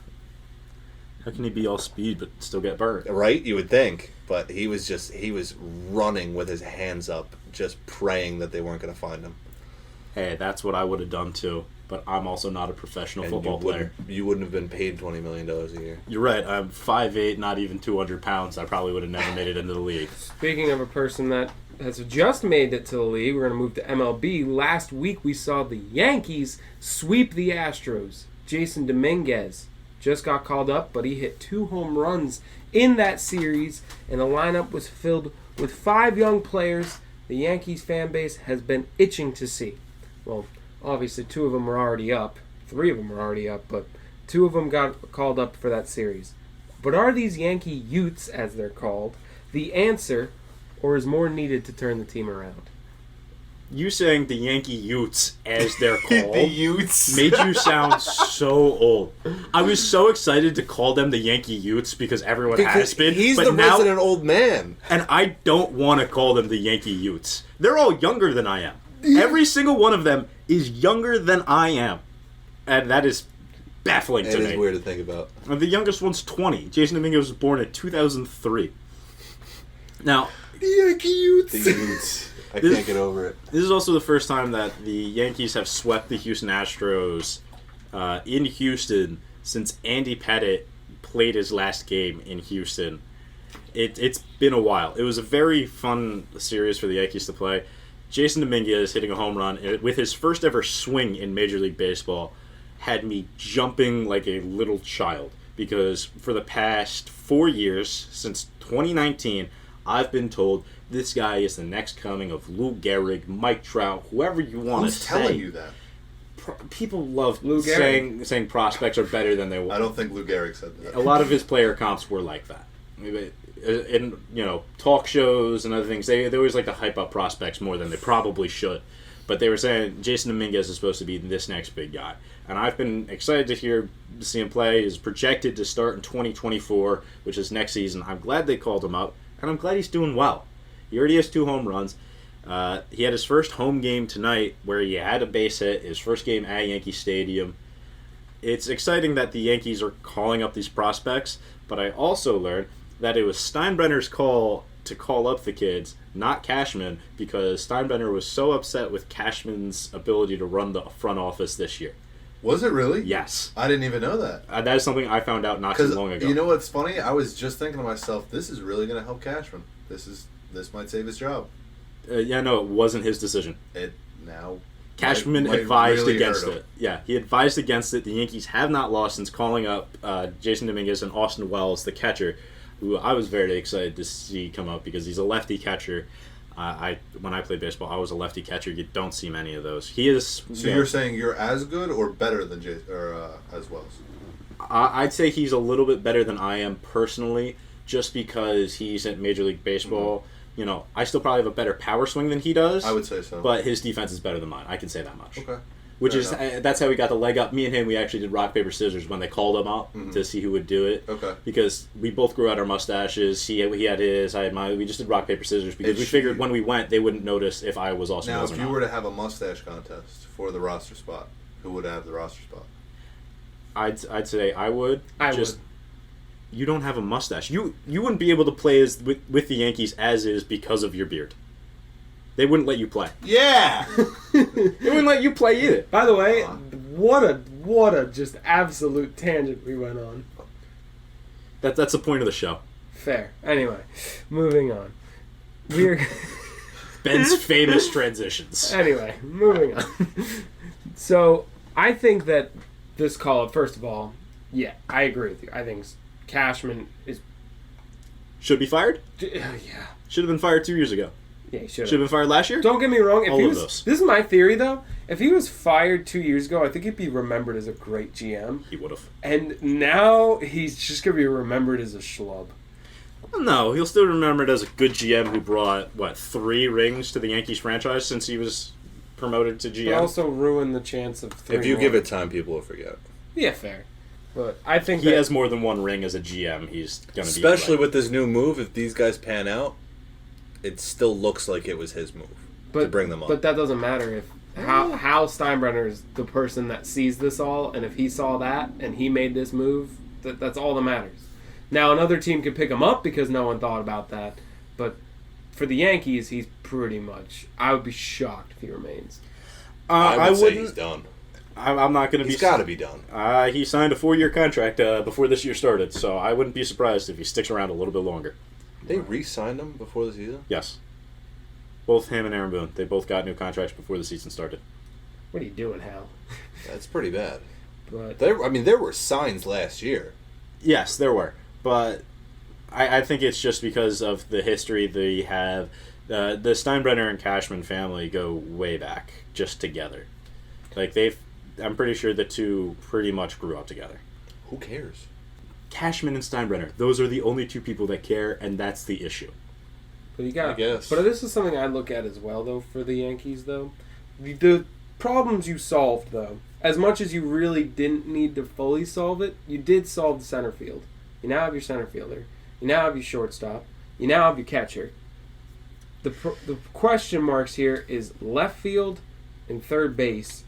How can he be all speed but still get burnt? Right? You would think. But he was running with his hands up, just praying that they weren't going to find him. Hey, that's what I would have done too. But I'm also not a professional football player. You wouldn't have been paid $20 million a year. You're right. I'm 5'8", not even 200 pounds. I probably would have never made it into the league. Speaking of a person that has just made it to the league, we're going to move to MLB. Last week we saw the Yankees sweep the Astros. Jason Dominguez just got called up, but he hit 2 home runs in that series, and the lineup was filled with 5 young players the Yankees fan base has been itching to see. Well, obviously 2 of them were already up. 3 of them were already up, but 2 of them got called up for that series. But are these Yankee Utes, as they're called, the answer, or is more needed to turn the team around? You saying the Yankee Utes, as they're called, The Utes made you sound so old. I was so excited to call them the Yankee Utes because everyone has been. He's but the now, resident old man. and I don't want to call them the Yankee Utes. They're all younger than I am. Every single one of them is younger than I am. And that is baffling to me. It is weird to think about. And the youngest one's 20. Jason Dominguez was born in 2003. Now, The Yankee Utes. The Utes. I can't get over it. this is also the first time that the Yankees have swept the Houston Astros in Houston since Andy Pettitte played his last game in Houston. It's been a while. It was a very fun series for the Yankees to play. Jason Dominguez hitting a home run with his first ever swing in Major League Baseball had me jumping like a little child because for the past 4 years, since 2019, I've been told this guy is the next coming of Lou Gehrig, Mike Trout, whoever you want to say. Who's telling you that? People love Lou saying prospects are better than they were. I don't think Lou Gehrig said that. A lot of his player comps were like that. In talk shows and other things, they always like to hype up prospects more than they probably should. But they were saying Jason Dominguez is supposed to be this next big guy. And I've been excited to see him play. He's projected to start in 2024, which is next season. I'm glad they called him up, and I'm glad he's doing well. He already has 2 home runs. He had his first home game tonight where he had a base hit, his first game at Yankee Stadium. It's exciting that the Yankees are calling up these prospects, but I also learned that it was Steinbrenner's call to call up the kids, not Cashman, because Steinbrenner was so upset with Cashman's ability to run the front office this year. Was it really? Yes. I didn't even know that. That is something I found out not too long ago. You know what's funny? I was just thinking to myself, this is really going to help Cashman. This might save his job. No, it wasn't his decision. It now. Cashman might advised really against hurt him. it. Yeah, he advised against it. The Yankees have not lost since calling up Jason Dominguez and Austin Wells, the catcher, who I was very excited to see come up because he's a lefty catcher. When I played baseball, I was a lefty catcher. You don't see many of those. He is. So you're saying you're as good or better than as Wells? I'd say he's a little bit better than I am personally, just because he's at Major League Baseball. Mm-hmm. I still probably have a better power swing than he does. I would say so. But his defense is better than mine. I can say that much. Okay. Which is that's how we got the leg up. Me and him, we actually did rock paper scissors when they called him up to see who would do it. Okay. Because we both grew out our mustaches. He had his, I had mine. We just did rock paper scissors because we figured when we went, they wouldn't notice if I was Austin Wells or not. Now, if you were to have a mustache contest for the roster spot, who would have the roster spot? I'd say I would. You don't have a mustache. You wouldn't be able to play with the Yankees as is because of your beard. They wouldn't let you play. Yeah. They wouldn't let you play either. By the way, what a just absolute tangent we went on. That's the point of the show. Fair. Anyway, moving on. We're Ben's famous transitions. Anyway, moving on. So I think that this call, first of all, yeah, I agree with you. I think Cashman is should be fired. Yeah. Should have been fired 2 years ago. Yeah, he should Should have been fired last year? Don't get me wrong. If All he of was, those. this is my theory, though. If he was fired 2 years ago, I think he'd be remembered as a great GM. He would have. And now he's just going to be remembered as a schlub. No, he'll still be remembered as a good GM who brought, 3 rings to the Yankees franchise since he was promoted to GM. But also ruin the chance of 3 If you more. give it time, people will forget. Yeah, fair. But I think he that has more than 1 ring as a GM. He's going to be... Especially with this new move, if these guys pan out, it still looks like it was his move to bring them up. But that doesn't matter if Hal Steinbrenner is the person that sees this all, and if he saw that and he made this move, that's all that matters. Now another team could pick him up because no one thought about that, but for the Yankees, he's pretty much. I would be shocked if he remains. I would say he's done. I'm not going to be... He's got to be done. He signed a 4-year contract before this year started, so I wouldn't be surprised if he sticks around a little bit longer. They re-signed him before the season? Yes. Both him and Aaron Boone. They both got new contracts before the season started. What are you doing, Hal? That's pretty bad. But There were signs last year. Yes, there were. But I think it's just because of the history they have. The Steinbrenner and Cashman family go way back, just together. I'm pretty sure the two pretty much grew up together. Who cares? Cashman and Steinbrenner. Those are the only 2 people that care, and that's the issue. But you got. I guess. But this is something I look at as well, though, for the Yankees, though. The problems you solved, though, as much as you really didn't need to fully solve it, you did solve the center field. You now have your center fielder. You now have your shortstop. You now have your catcher. The question marks here is left field and third base,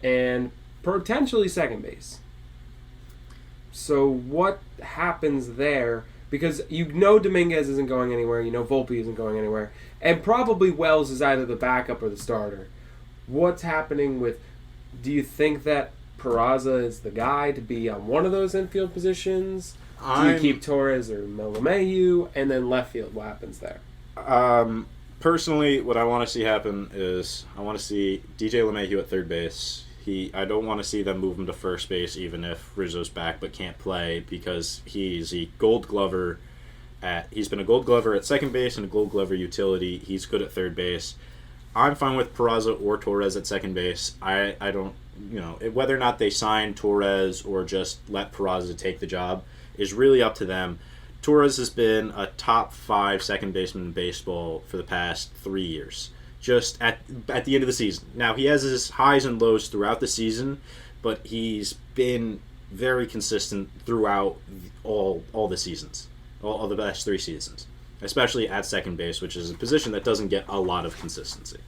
and potentially second base. So what happens there? Because you know Dominguez isn't going anywhere. You know Volpe isn't going anywhere. And probably Wells is either the backup or the starter. What's happening with... Do you think that Peraza is the guy to be on one of those infield positions? Do you keep Torres or LeMahieu? And then left field, what happens there? Personally, what I want to see happen is I want to see DJ LeMahieu at third base. I don't want to see them move him to first base even if Rizzo's back but can't play because he's a Gold Glover he's been a Gold Glover at second base and a Gold Glover utility. He's good at third base. I'm fine with Peraza or Torres at second base. I don't, whether or not they sign Torres or just let Peraza take the job is really up to them. Torres has been a top 5 second baseman in baseball for the past 3 years. Just at the end of the season. Now, he has his highs and lows throughout the season, but he's been very consistent throughout all the seasons, all the last 3 seasons, especially at second base, which is a position that doesn't get a lot of consistency.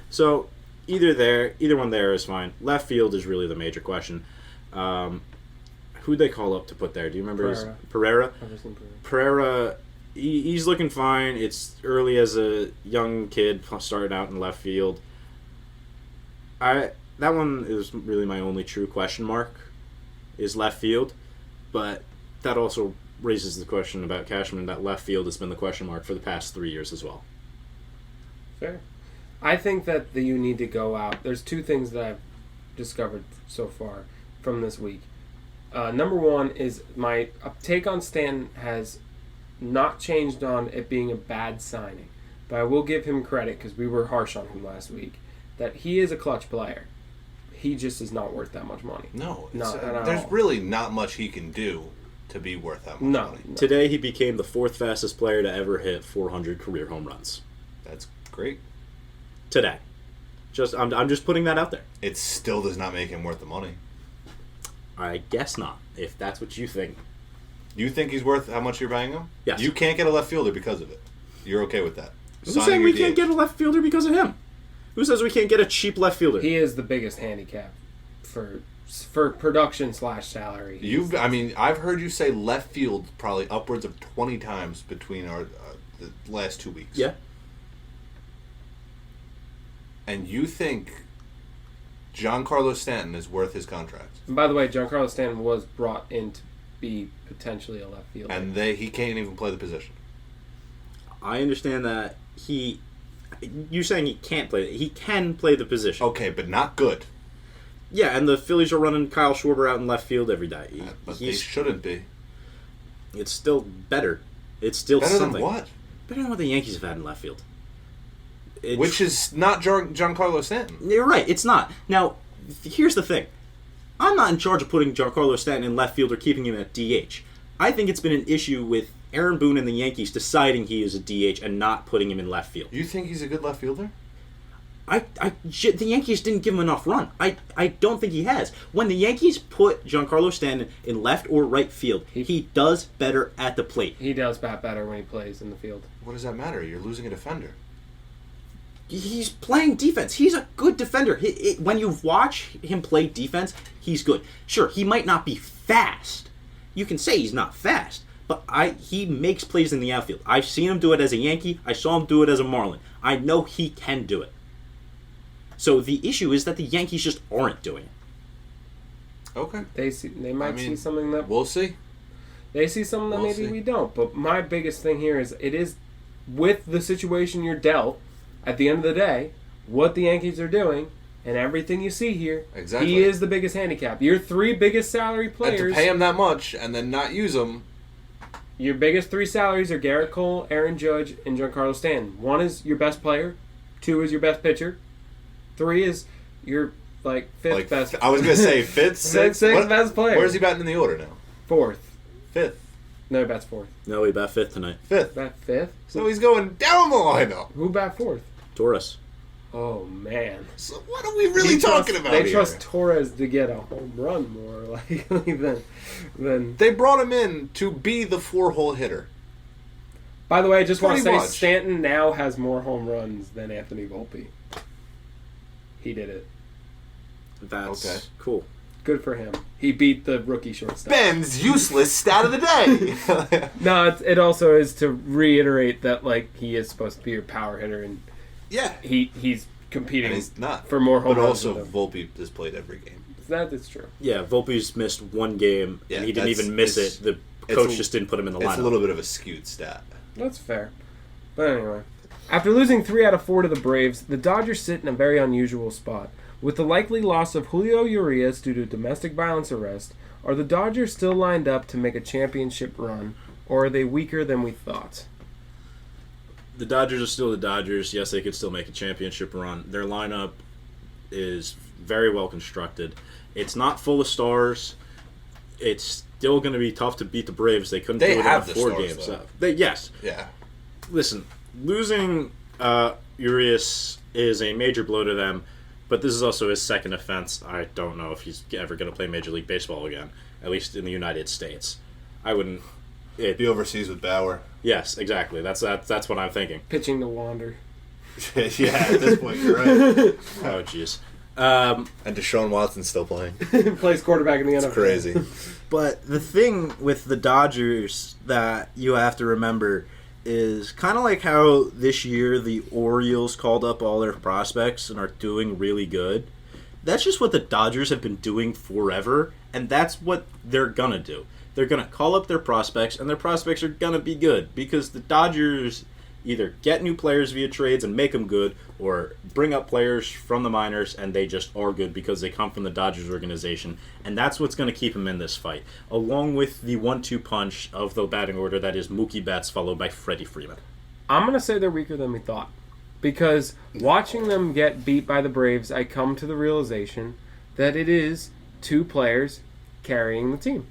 So, either one there is fine. Left field is really the major question. Who'd they call up to put there? Do you remember? Pereira? Pereira, he's looking fine. It's early as a young kid starting out in left field. That one is really my only true question mark, is left field. But that also raises the question about Cashman. That left field has been the question mark for the past 3 years as well. Fair. I think that you need to go out. There's 2 things that I've discovered so far from this week. Number 1 is my take on Stanton has not changed on it being a bad signing. But I will give him credit, because we were harsh on him last week, that he is a clutch player. He just is not worth that much money. No. There's there's really not much he can do to be worth that much money. No. Today he became the 4th fastest player to ever hit 400 career home runs. That's great. Today. I'm just putting that out there. It still does not make him worth the money. I guess not, if that's what you think. You think he's worth how much you're paying him? Yes. You can't get a left fielder because of it. You're okay with that. Who's saying we can't get a left fielder because of him? Who says we can't get a cheap left fielder? He is the biggest handicap for production / salary. I've heard you say left field probably upwards of 20 times between the last 2 weeks. Yeah. And you think Giancarlo Stanton is worth his contract? And by the way, Giancarlo Stanton was brought in to be potentially a left fielder. And he can't even play the position. I understand that you're saying he can't play. He can play the position. Okay, but not good. Yeah, and the Phillies are running Kyle Schwarber out in left field every day. But they shouldn't be. It's still better. It's still better something. Than what? Better than what the Yankees have had in left field. Which is not Giancarlo Stanton. You're right, it's not. Now, here's the thing. I'm not in charge of putting Giancarlo Stanton in left field or keeping him at DH. I think it's been an issue with Aaron Boone and the Yankees deciding he is a DH and not putting him in left field. You think he's a good left fielder? The Yankees didn't give him enough run. I don't think he has. When the Yankees put Giancarlo Stanton in left or right field, he does better at the plate. He does bat better when he plays in the field. What does that matter? You're losing a defender. He's playing defense. He's a good defender. When you watch him play defense, he's good. Sure, he might not be fast. You can say he's not fast, but he makes plays in the outfield. I've seen him do it as a Yankee. I saw him do it as a Marlin. I know he can do it. So the issue is that the Yankees just aren't doing it. Okay. They might see something that we'll see. They see something that maybe we don't. But my biggest thing here is it is with the situation you're dealt. At the end of the day, what the Yankees are doing and everything you see here, exactly. He is the biggest handicap. Your three biggest salary players. And to pay him that much and then not use him. Your biggest three salaries are Garrett Cole, Aaron Judge, and Giancarlo Stanton. One is your best player. Two is your best pitcher. Three is your fifth best. I was gonna say fifth, sixth best player. Where's he batting in the order now? Fourth. Fifth. No, he bats fourth. No, he bat fifth tonight. Fifth. Bat fifth. So he's going down the lineup. Who bat fourth? Torres. Oh man. So what are we really talking about They here? trust Torres to get a home run more likely than. They brought him in to be the 4-hole hitter. By the way, I just want to say much. Stanton now has more home runs than Anthony Volpe. He did it. That's okay. Cool. Good for him. He beat the rookie shortstop. Ben's useless stat of the day. No, it also is to reiterate that he is supposed to be your power hitter, and yeah, he's competing and he's not. for more home but runs. also Volpe has played every game. That is true. Yeah, Volpe's missed one game, and he didn't even miss it. The coach just didn't put him in the lineup. It's a little bit of a skewed stat. That's fair. But anyway. After losing 3 out of 4 to the Braves, the Dodgers sit in a very unusual spot. With the likely loss of Julio Urias due to domestic violence arrest, are the Dodgers still lined up to make a championship run, or are they weaker than we thought? The Dodgers are still the Dodgers. Yes, they could still make a championship run. Their lineup is very well constructed. It's not full of stars. It's still going to be tough to beat the Braves. They couldn't do it in 4 games. Yes. Yeah. Listen, losing Urias is a major blow to them, but this is also his second offense. I don't know if he's ever going to play Major League Baseball again, at least in the United States. I wouldn't. Be overseas with Bauer. Yes, exactly. That's what I'm thinking. Pitching to Wander. Yeah, at this point, you're right. Oh, jeez. And Deshaun Watson's still playing. Plays quarterback in the NFL. It's crazy. But the thing with the Dodgers that you have to remember is kind of like how this year the Orioles called up all their prospects and are doing really good. That's just what the Dodgers have been doing forever, and that's what they're going to do. They're going to call up their prospects, and their prospects are going to be good because the Dodgers either get new players via trades and make them good, or bring up players from the minors and they just are good because they come from the Dodgers organization. And that's what's going to keep them in this fight, along with the 1-2 punch of the batting order that is Mookie Betts followed by Freddie Freeman. I'm going to say they're weaker than we thought. Because watching them get beat by the Braves, I come to the realization that it is 2 players carrying the team.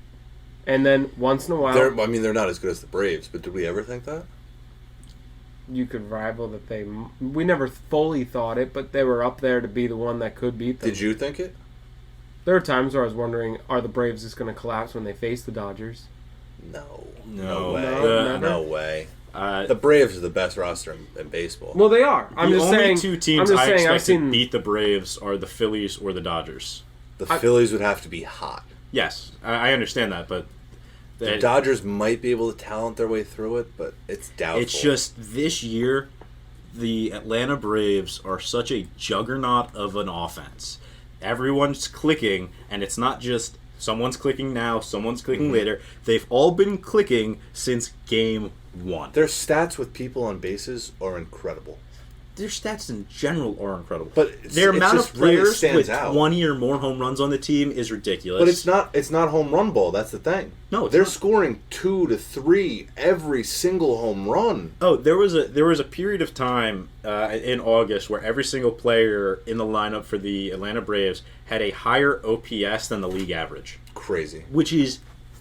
And then once in a while... They're not as good as the Braves, but did we ever think that? You could rival that they... We never fully thought it, but they were up there to be the one that could beat them. Did you think it? There are times where I was wondering, are the Braves just going to collapse when they face the Dodgers? No No. No way. The Braves are the best roster in baseball. Well, they are. The only 2 teams I expect to beat the Braves are the Phillies or the Dodgers. The Phillies would have to be hot. Yes, I understand that, but... The Dodgers might be able to talent their way through it, but it's doubtful. It's just this year, the Atlanta Braves are such a juggernaut of an offense. Everyone's clicking, and it's not just someone's clicking now, someone's clicking later. They've all been clicking since game 1. Their stats with people on bases are incredible. their stats in general are incredible. But their amount just of players really stands with out. 20 or more home runs on the team is ridiculous. But it's not home run ball. That's the thing. No, it's they're not. scoring 2 to 3 every single home run. Oh, there was a period of time in August where every single player in the lineup for the Atlanta Braves had a higher OPS than the league average, Crazy. which is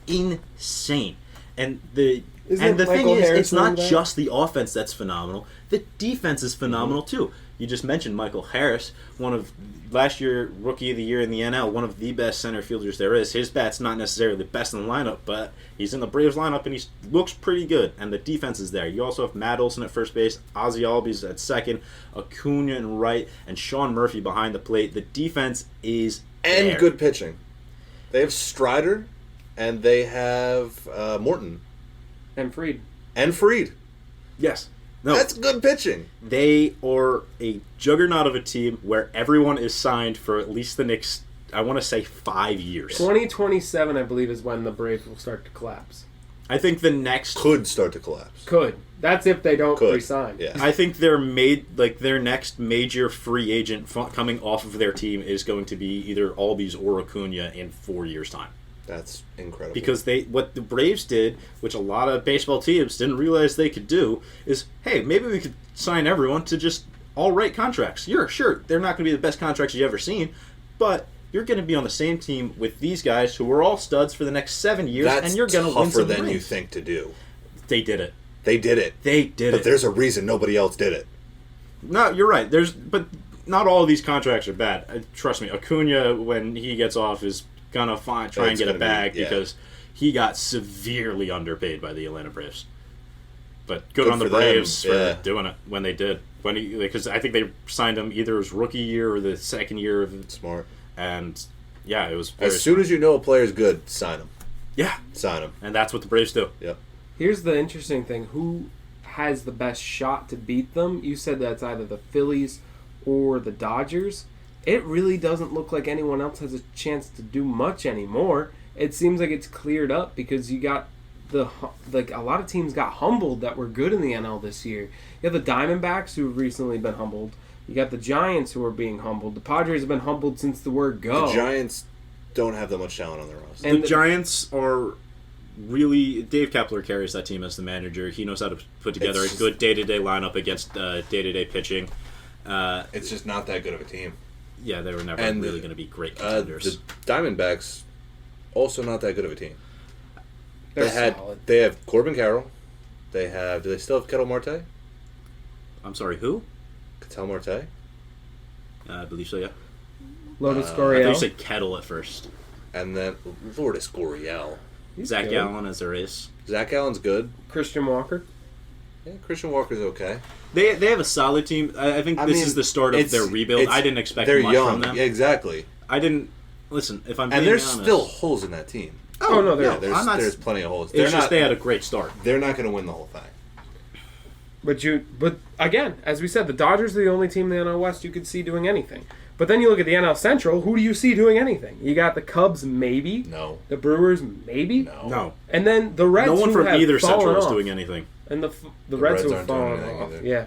insane. And the Isn't thing Michael is, Harris it's not doing that? just the offense that's phenomenal. The defense is phenomenal too. You just mentioned Michael Harris, one of last year Rookie of the Year in the NL, one of the best center fielders there is. His bat's not necessarily the best in the lineup, but he's in the Braves lineup and he looks pretty good. And the defense is there. You also have Matt Olson at first base, Ozzie Albies at second, Acuna in right, and Sean Murphy behind the plate. The defense is And there. good pitching. They have Strider, and they have Morton. And Freed. And Freed. Yes. No. That's good pitching. They are a juggernaut of a team where everyone is signed for at least the next, I want to say, 5 years. 2027, I believe, is when the Braves will start to collapse. I think the next Could start to collapse. Could. That's if they don't Could. resign. Yeah. I think their next major free agent coming off of their team is going to be either Albies or Acuna in 4 years' time. That's incredible. Because what the Braves did, which a lot of baseball teams didn't realize they could do, is, hey, maybe we could sign everyone to just all right contracts. Sure, they're not going to be the best contracts you've ever seen, but you're going to be on the same team with these guys who are all studs for the next 7 years, That's and you're going to win tougher some than rings. you think to do. They did it. They did it. But there's a reason nobody else did it. No, you're right. But not all of these contracts are bad. Trust me, Acuna, when he gets off, is gonna try and get a bag because he got severely underpaid by the Atlanta Braves. But good on the for them, Braves yeah. for doing it when they did. Because I think they signed him either his rookie year or the second year of Smart. and yeah, it was very As soon as you know a player's good, sign him. yeah, Sign him. and that's what the Braves do. Yep. Here's the interesting thing. Who has the best shot to beat them? You said that's either the Phillies or the Dodgers. It really doesn't look like anyone else has a chance to do much anymore. It seems like it's cleared up because you got a lot of teams got humbled that were good in the NL this year. You have the Diamondbacks who have recently been humbled. You got the Giants who are being humbled. The Padres have been humbled since the word go. The Giants don't have that much talent on their roster. And the Giants are really... Dave Kepler carries that team as the manager. He knows how to put together a good day-to-day lineup against day-to-day pitching. It's just not that good of a team. Yeah, they were never And really going to be great contenders. The Diamondbacks, also not that good of a team. They're solid. They have Corbin Carroll. Do they still have Ketel Marte? I'm sorry, who? Ketel Marte? I believe so, yeah. Lotus I thought Gurriel. you said Kettle at first. And then Lourdes Gurriel. He's Zach good. Gallen as their ace. Zach Allen's good. Christian Walker. Yeah, Christian Walker's okay. They have a solid team. I think this is the start of their rebuild. I didn't expect they're much young. from them. Yeah, exactly. I didn't... Listen, if I'm being And there's honest... still holes in that team. Oh, no, Yeah, there there's plenty of holes. It's just they had a great start. They're not going to win the whole thing. But again, as we said, the Dodgers are the only team in the NL West you could see doing anything. But then you look at the NL Central, who do you see doing anything? You got the Cubs, maybe. No. The Brewers, maybe. No. And then the Reds, No one who from have either fallen Central is off. doing anything. And the The Reds Reds who have aren't doing fallen anything off. either. Yeah.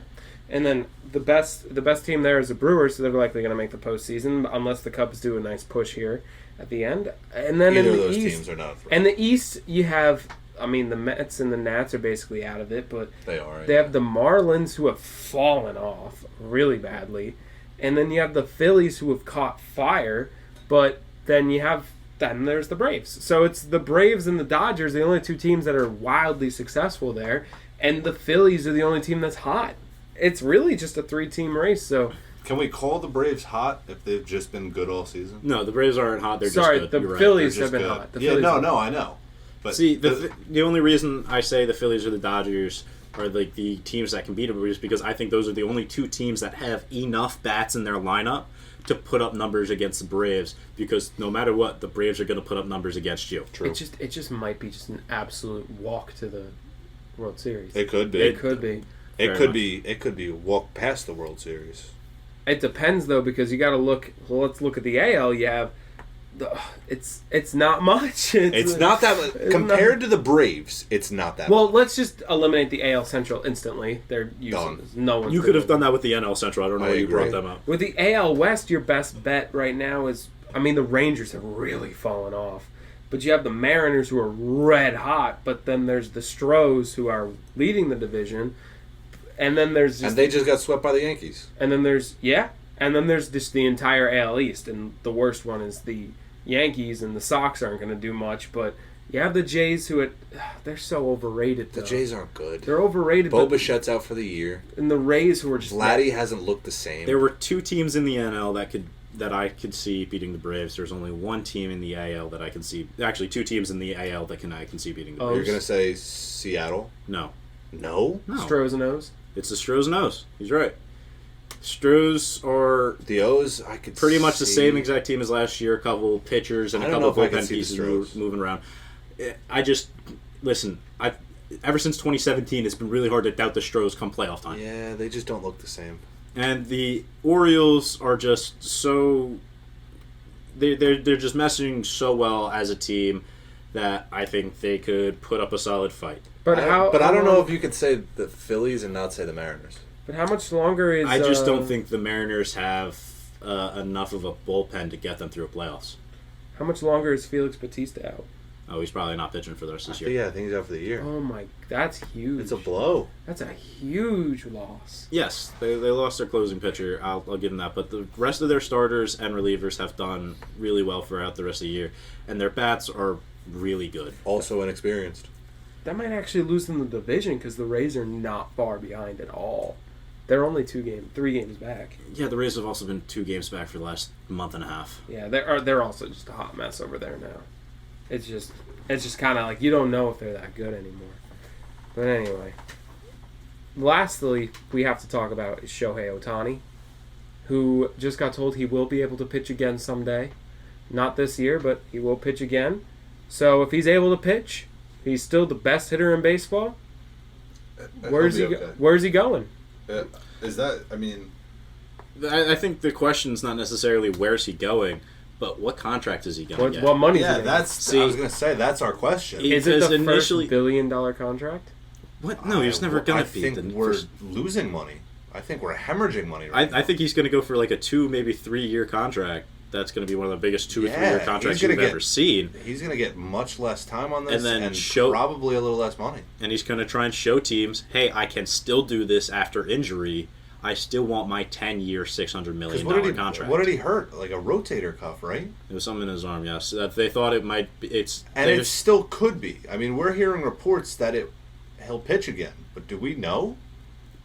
And then the best team there is the Brewers, so they're likely going to make the postseason unless the Cubs do a nice push here at the end. And then Either in of the those East, teams are not a threat. and the East, you have, the Mets and the Nats are basically out of it, but They are. they have the Marlins who have fallen off really badly, and then you have the Phillies who have caught fire, but then there's the Braves. So it's the Braves and the Dodgers, the only two teams that are wildly successful there, and the Phillies are the only team that's hot. It's really just a 3-team race. So Can we call the Braves hot if they've just been good all season? No, the Braves aren't hot. They're sorry, just good. the You're right. Phillies They're have just been good. hot. The Yeah, Phillies no, I know. But See, the only reason I say the Phillies or the Dodgers are like the teams that can beat them is because I think those are the only two teams that have enough bats in their lineup to put up numbers against the Braves, because no matter what, the Braves are going to put up numbers against you. True. It just might be just an absolute walk to the World Series. It could be. It could be. It Fair could enough. be. It could be walk past the World Series. It depends though, because you got to look. Well, let's look at the AL. You have It's not much. It's not that much. Compared to the Braves, it's not that Well, much. let's just eliminate the AL Central instantly. They're useless. No one's You could have done that with the NL Central. I don't know why you agree. brought them up. With the AL West, your best bet right now is, the Rangers have really fallen off. But you have the Mariners who are red hot, but then there's the Stros who are leading the division. And then there's And they just got swept by the Yankees. And then there's just the entire AL East, and the worst one is the Yankees, and the Sox aren't going to do much, but you have the Jays they're so overrated. The Jays aren't good. They're overrated. Bo Bichette's out for the year. And the Rays who are just... Vladdy hasn't looked the same. There were 2 teams in the NL that I could see beating the Braves. There's only 1 team in the AL that I can see. Actually, 2 teams in the AL that I can see beating the Braves. You're going to say Seattle? No. No? Stros and O's? It's the Stros and O's. He's right. Stros are the O's. I could pretty much the see. same exact team as last year. A couple pitchers and a couple bullpen pieces moving around. Listen. Ever since 2017, it's been really hard to doubt the Stros come playoff time. Yeah, they just don't look the same. And the Orioles are just so they're just messaging so well as a team that I think they could put up a solid fight. But I don't know if you could say the Phillies and not say the Mariners. But how much longer is... I just don't think the Mariners have enough of a bullpen to get them through playoffs. How much longer is Felix Bautista out? Oh, he's probably not pitching for the rest of this year. Yeah, I think he's out for the year. Oh my, that's huge. It's a blow. That's a huge loss. Yes, they lost their closing pitcher. I'll give them that. But the rest of their starters and relievers have done really well throughout the rest of the year. And their bats are really good. Also inexperienced. That might actually lose them the division because the Rays are not far behind at all. They're only 3 games back. Yeah, the Rays have also been 2 games back for the last month and a half. Yeah, they're also just a hot mess over there now. It's just kind of like you don't know if they're that good anymore. But anyway, lastly, we have to talk about is Shohei Ohtani, who just got told he will be able to pitch again someday. Not this year, but he will pitch again. So if he's able to pitch, he's still the best hitter in baseball. Where's he going? Is that? I mean, I think the question's not necessarily where's he going, but what contract is he going to get? What money? Yeah, is that's. I was going to say that's our question. Is it the initially, first $1 billion contract? What? No, he's never going to be. I think we're losing money. I think we're hemorrhaging money right now. I think he's going to go for like a 2, maybe 3-year contract. That's going to be one of the biggest 2 or 3-year contracts you've ever seen. He's going to get much less time on this and probably a little less money. And he's going to try and show teams, hey, I can still do this after injury. I still want my 10-year, $600 million contract. What did he hurt? Like a rotator cuff, right? It was something in his arm, yes. They thought it might be. It still could be. I mean, we're hearing reports that he'll pitch again. But do we know?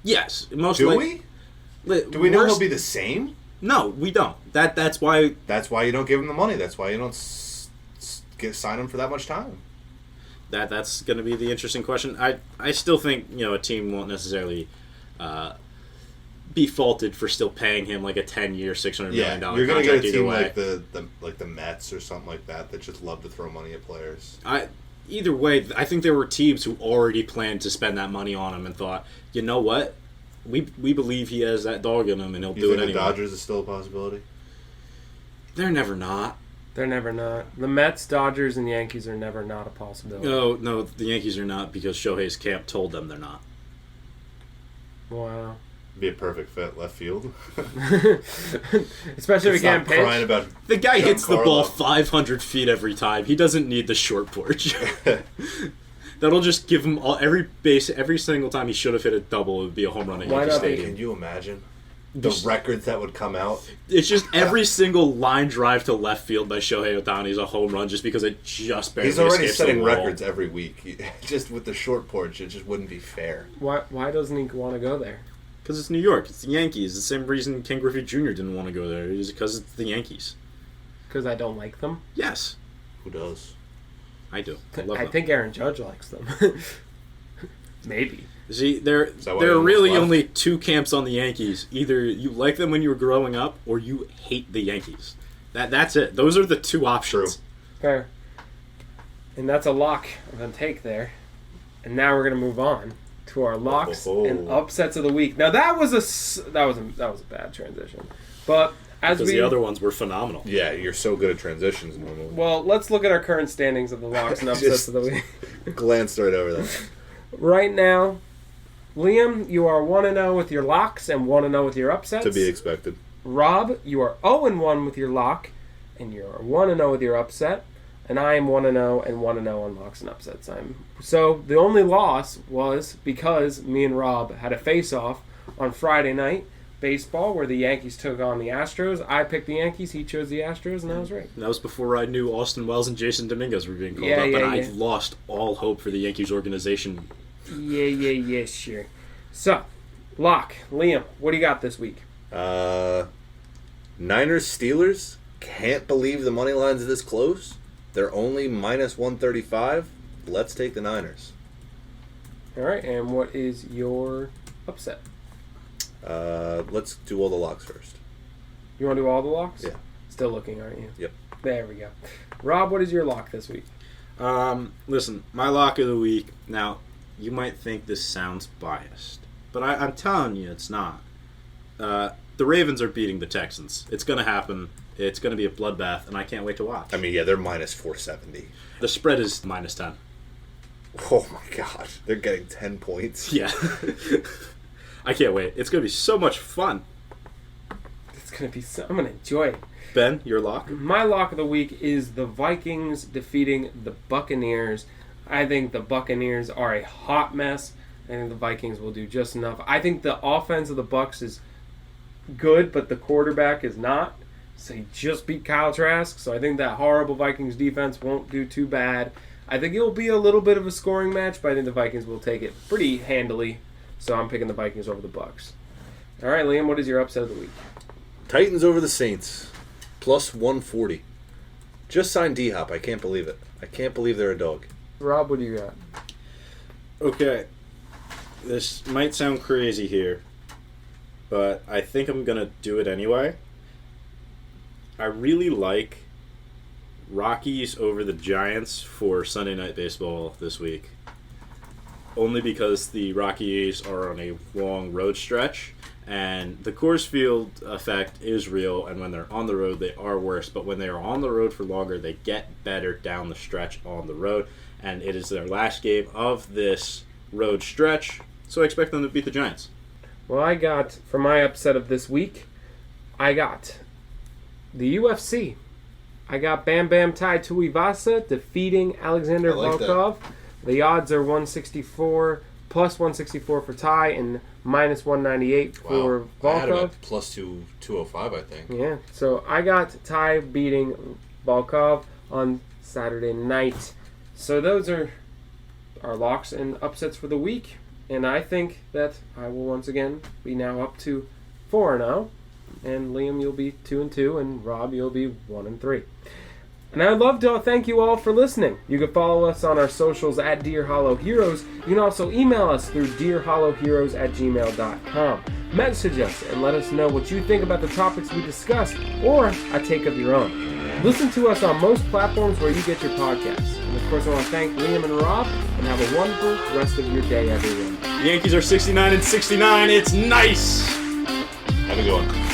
Yes. Do we know he'll be the same? No, we don't. That's why. That's why you don't give him the money. That's why you don't sign him for that much time. That's going to be the interesting question. I still think a team won't necessarily be faulted for still paying him like a 10-year, $600 million contract. You're going to get a team way. like the Mets or something like that just love to throw money at players. Either way, I think there were teams who already planned to spend that money on him and thought, you know what? We believe he has that dog in him and he'll do it anyway. The Dodgers is still a possibility? They're never not. They're never not. The Mets, Dodgers, and Yankees are never not a possibility. No, the Yankees are not because Shohei's camp told them they're not. Wow. Be a perfect fit left field. Especially if he can't pitch. Crying about the guy hits the ball 500 feet every time. He doesn't need the short porch. That'll just give him every single time he should have hit a double. It would be a home run at Yankee Stadium. Can you imagine the records that would come out? It's just every single line drive to left field by Shohei Ohtani is a home run just because it just barely escapes the wall. He's already setting records every week. Just with the short porch, it just wouldn't be fair. Why doesn't he want to go there? Because it's New York. It's the Yankees. The same reason Ken Griffey Jr. didn't want to go there is because it's the Yankees. Because I don't like them? Yes. Who does? I do. I love them. think Aaron Judge likes them. Maybe. See, there are really only 2 camps on the Yankees. Either you like them when you were growing up, or you hate the Yankees. That's it. Those are the 2 options. True. Fair. And that's a lock of a take there. And now we're gonna move on to our locks and upsets of the week. Now that was a bad transition, but Because the other ones were phenomenal. Yeah, you're so good at transitions normally. Well, let's look at our current standings of the locks and upsets of the week. Glanced right over that. Right now, Liam, you are 1-0 with your locks and 1-0 with your upsets. To be expected. Rob, you are 0-1 with your lock, and you are 1-0 with your upset. And I am 1-0 and 1-0 on locks and upsets. So the only loss was because me and Rob had a face-off on Friday night baseball where the Yankees took on the Astros. I picked the Yankees, he chose the Astros, and I was right. And that was before I knew Austin Wells and Jason Dominguez were being called Yeah, up, yeah, and yeah. I lost all hope for the Yankees organization. Yeah, sure. So, lock. Liam, what do you got this week? Niners Steelers. Can't believe the money line's this close. They're only minus 135. Let's take the Niners. All right, and what is your upset? Let's do all the locks first. You want to do all the locks? Yeah. Still looking, aren't you? Yep. There we go. Rob, what is your lock this week? Listen, my lock of the week. Now, you might think this sounds biased, but I'm telling you it's not. The Ravens are beating the Texans. It's going to happen. It's going to be a bloodbath, and I can't wait to watch. I mean, yeah, they're minus 470. The spread is minus 10. Oh my god. They're getting 10 points. Yeah. I can't wait. It's going to be so much fun. It's going to be I'm going to enjoy it. Ben, your lock? My lock of the week is the Vikings defeating the Buccaneers. I think the Buccaneers are a hot mess. I think the Vikings will do just enough. I think the offense of the Bucs is good, but the quarterback is not. So he just beat Kyle Trask. So I think that horrible Vikings defense won't do too bad. I think it will be a little bit of a scoring match, but I think the Vikings will take it pretty handily. So I'm picking the Vikings over the Bucs. All right, Liam, what is your upset of the week? Titans over the Saints. Plus 140. Just signed D-Hop. I can't believe it. I can't believe they're a dog. Rob, what do you got? Okay. This might sound crazy here, but I think I'm going to do it anyway. I really like Rockies over the Giants for Sunday Night Baseball this week. Only because the Rockies are on a long road stretch, and the Coors Field effect is real, and when they're on the road, they are worse. But when they are on the road for longer, they get better down the stretch on the road, and it is their last game of this road stretch, so I expect them to beat the Giants. Well, I got, for my upset of this week, I got the UFC. I got Bam Bam Tai Tuivasa defeating Alexander Volkov. The odds are 164, plus 164 for Tai and minus 198 for Volkov. I had him at plus 205, I think. Yeah, so I got Tai beating Volkov on Saturday night. So those are our locks and upsets for the week. And I think that I will once again be now up to 4-0. And Liam, you'll be 2-2, and Rob, you'll be 1-3. And I'd love to thank you all for listening. You can follow us on our socials at Dear Hollow Heroes. You can also email us through dearhollowheroes@gmail.com. Message us and let us know what you think about the topics we discussed, or a take of your own. Listen to us on most platforms where you get your podcasts. And of course, I want to thank Liam and Rob, and have a wonderful rest of your day, everyone. The Yankees are 69-69. It's nice. Have a good one.